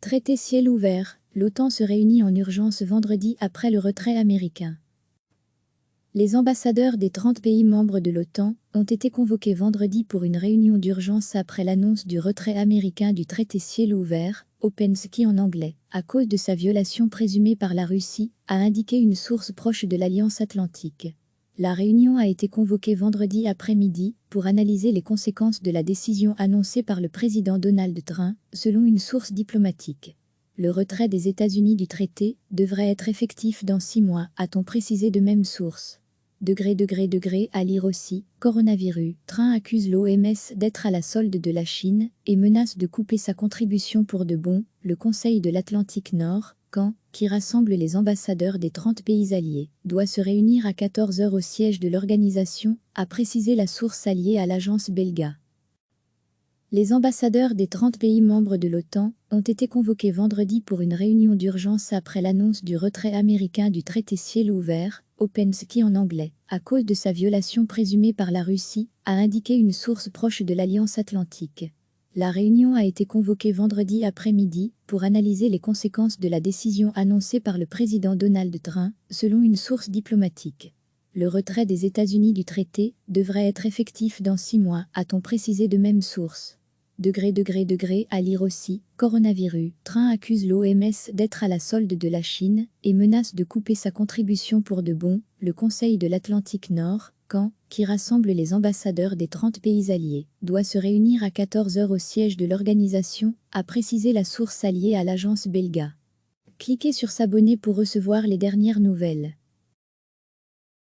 Traité ciel ouvert, l'OTAN se réunit en urgence vendredi après le retrait américain. Les ambassadeurs des 30 pays membres de l'OTAN ont été convoqués vendredi pour une réunion d'urgence après l'annonce du retrait américain du traité ciel ouvert, Open Ski en anglais, à cause de sa violation présumée par la Russie, a indiqué une source proche de l'Alliance Atlantique. La réunion a été convoquée vendredi après-midi pour analyser les conséquences de la décision annoncée par le président Donald Trump, selon une source diplomatique. Le retrait des États-Unis du traité devrait être effectif dans 6 mois, a-t-on précisé de même source. À lire aussi, coronavirus, Trump accuse l'OMS d'être à la solde de la Chine et menace de couper sa contribution pour de bon. Le Conseil de l'Atlantique Nord, qui rassemble les ambassadeurs des 30 pays alliés, doit se réunir à 14 heures au siège de l'organisation, a précisé la source alliée à l'agence belga. Les ambassadeurs des 30 pays membres de l'OTAN ont été convoqués vendredi pour une réunion d'urgence après l'annonce du retrait américain du traité ciel ouvert, Open Ski en anglais, à cause de sa violation présumée par la Russie, a indiqué une source proche de l'Alliance Atlantique. La réunion a été convoquée vendredi après-midi pour analyser les conséquences de la décision annoncée par le président Donald Trump, selon une source diplomatique. Le retrait des États-Unis du traité devrait être effectif dans 6 mois, a-t-on précisé de même source. À lire aussi, coronavirus, Trump accuse l'OMS d'être à la solde de la Chine et menace de couper sa contribution pour de bon. Le Conseil de l'Atlantique Nord, qui rassemble les ambassadeurs des 30 pays alliés, doit se réunir à 14 heures au siège de l'organisation, a précisé la source alliée à l'agence belga. Cliquez sur s'abonner pour recevoir les dernières nouvelles.